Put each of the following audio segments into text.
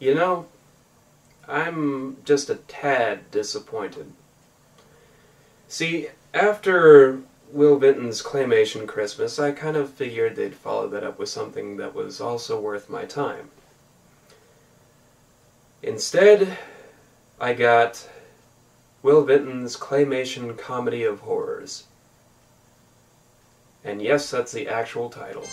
You know, I'm just a tad disappointed. See, after Will Vinton's Claymation Christmas, I kind of figured they'd follow that up with something that was also worth my time. Instead, I got Will Vinton's Claymation Comedy of Horrors. And yes, that's the actual title.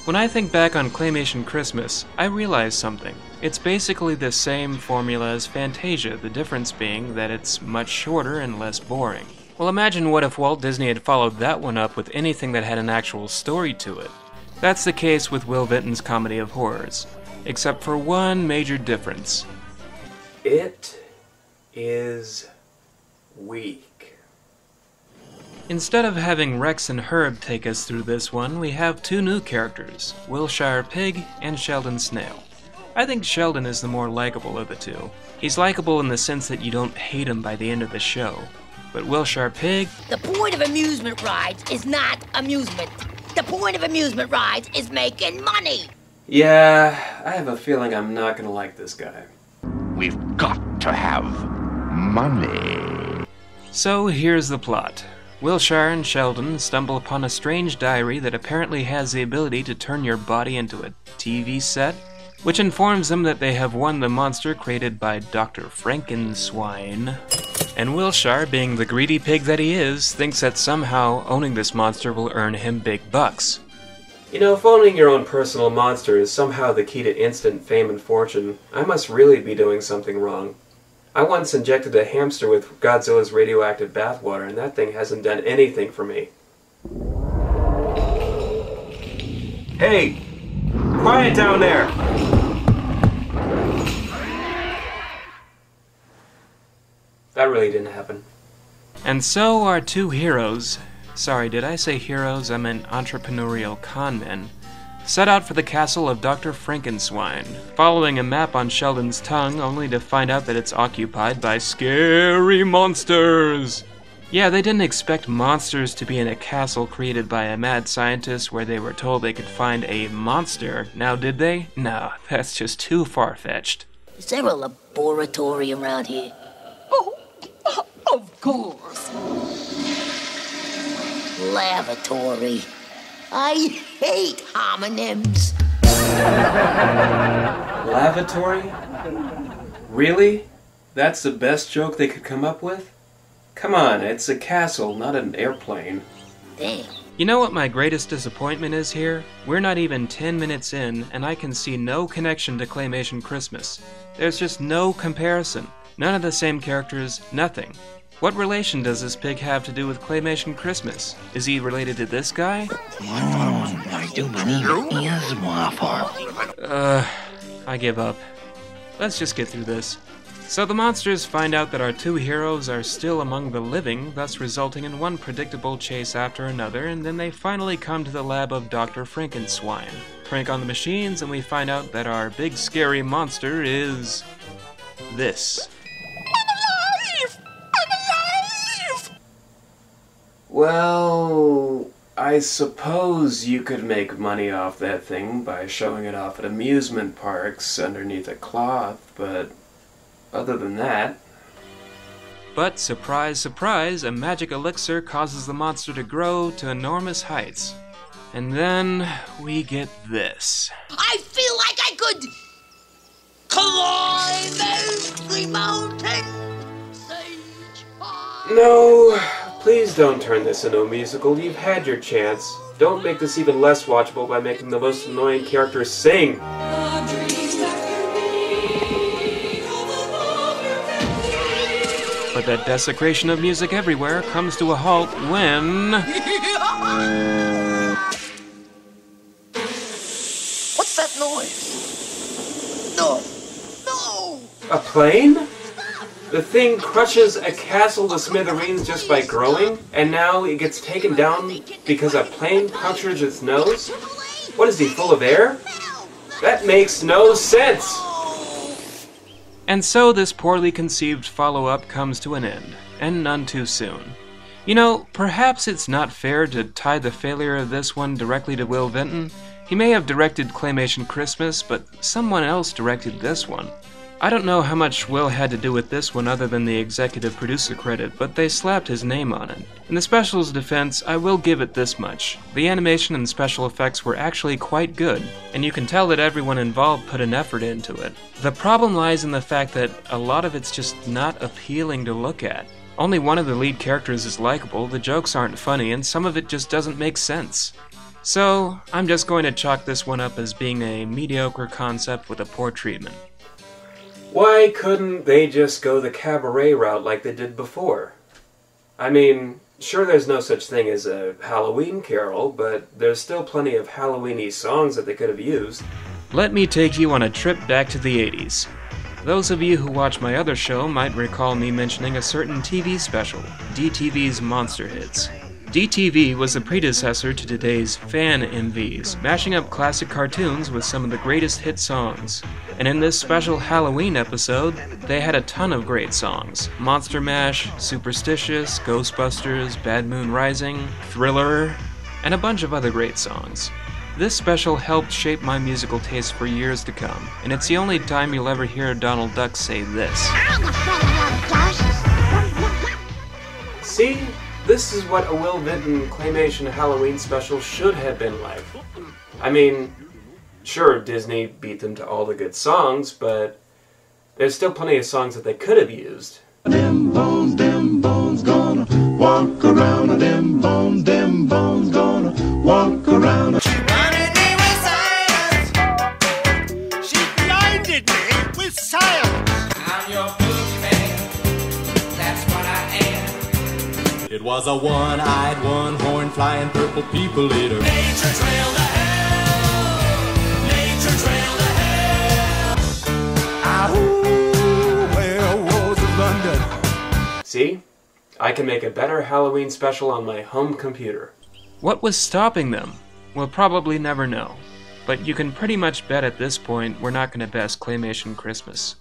When I think back on Claymation Christmas, I realize something. It's basically the same formula as Fantasia, the difference being that it's much shorter and less boring. Well, imagine what if Walt Disney had followed that one up with anything that had an actual story to it. That's the case with Will Vinton's Comedy of Horrors, except for one major difference. It is weak. Instead of having Rex and Herb take us through this one, we have two new characters, Wilshire Pig and Sheldon Snail. I think Sheldon is the more likable of the two. He's likable in the sense that you don't hate him by the end of the show. But Wilshire Pig... The point of amusement rides is not amusement. The point of amusement rides is making money. Yeah, I have a feeling I'm not gonna like this guy. We've got to have money. So here's the plot. Wilshire and Sheldon stumble upon a strange diary that apparently has the ability to turn your body into a TV set, which informs them that they have won the monster created by Dr. Frankenswine. And Wilshire, being the greedy pig that he is, thinks that somehow owning this monster will earn him big bucks. You know, if owning your own personal monster is somehow the key to instant fame and fortune, I must really be doing something wrong. I once injected a hamster with Godzilla's radioactive bathwater, and that thing hasn't done anything for me. Hey! Quiet down there! That really didn't happen. And so our two heroes, sorry, did I say heroes? I meant entrepreneurial conmen, set out for the castle of Dr. Frankenswine, following a map on Sheldon's tongue only to find out that it's occupied by scary monsters. Yeah, they didn't expect monsters to be in a castle created by a mad scientist where they were told they could find a monster. Now, did they? No, that's just too far-fetched. Is there a laboratory around here? Oh, of course. Lavatory. I hate homonyms. Lavatory? Really? That's the best joke they could come up with? Come on, it's a castle, not an airplane. Damn. You know what my greatest disappointment is here? We're not even 10 minutes in, and I can see no connection to Claymation Christmas. There's just no comparison. None of the same characters, nothing. What relation does this pig have to do with Claymation Christmas? Is he related to this guy? I do believe it is waffle. I give up. Let's just get through this. So the monsters find out that our two heroes are still among the living, thus resulting in one predictable chase after another, and then they finally come to the lab of Dr. Frankenswine. Crank on the machines, and we find out that our big scary monster is... this. Well, I suppose you could make money off that thing by showing it off at amusement parks underneath a cloth, but other than that... But, surprise, surprise, a magic elixir causes the monster to grow to enormous heights. And then we get this. I feel like I could climb every mountain. Sage high. No, please don't turn this into a musical. You've had your chance. Don't make this even less watchable by making the most annoying characters sing. But that desecration of music everywhere comes to a halt when... What's that noise? No. No. A plane? The thing crushes a castle to smithereens just by growing, and now it gets taken down because a plane punctures its nose? What is he, full of air? That makes no sense! And so this poorly conceived follow-up comes to an end, and none too soon. You know, perhaps it's not fair to tie the failure of this one directly to Will Vinton. He may have directed Claymation Christmas, but someone else directed this one. I don't know how much Will had to do with this one other than the executive producer credit, but they slapped his name on it. In the special's defense, I will give it this much. The animation and special effects were actually quite good, and you can tell that everyone involved put an effort into it. The problem lies in the fact that a lot of it's just not appealing to look at. Only one of the lead characters is likable, the jokes aren't funny, and some of it just doesn't make sense. So, I'm just going to chalk this one up as being a mediocre concept with a poor treatment. Why couldn't they just go the cabaret route like they did before? I mean, sure there's no such thing as a Halloween carol, but there's still plenty of Halloween-y songs that they could have used. Let me take you on a trip back to the 80s. Those of you who watch my other show might recall me mentioning a certain TV special, DTV's Monster Hits. DTV was the predecessor to today's Fan MVs, mashing up classic cartoons with some of the greatest hit songs. And in this special Halloween episode, they had a ton of great songs. Monster Mash, Superstitious, Ghostbusters, Bad Moon Rising, Thriller, and a bunch of other great songs. This special helped shape my musical taste for years to come, and it's the only time you'll ever hear Donald Duck say this. See? This is what a Will Vinton Claymation Halloween special should have been like. I mean, sure, Disney beat them to all the good songs, but there's still plenty of songs that they could have used. Them bones gonna walk around. Them bones gonna walk around. She blinded me with science. She blinded me with science. I'm your boogeyman. That's what I am. It was a one-eyed, one-horned, flying purple people eater. Nature trail to hell. Nature trail to hell. Ahoo, where was London? See? I can make a better Halloween special on my home computer. What was stopping them? We'll probably never know. But you can pretty much bet at this point we're not going to best Claymation Christmas.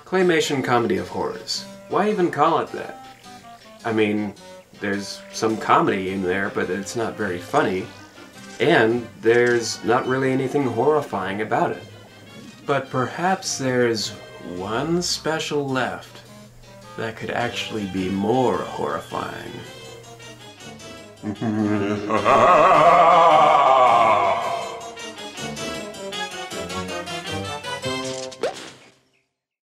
Claymation Comedy of Horrors. Why even call it that? I mean, there's some comedy in there, but it's not very funny. And there's not really anything horrifying about it. But perhaps there's one special left that could actually be more horrifying.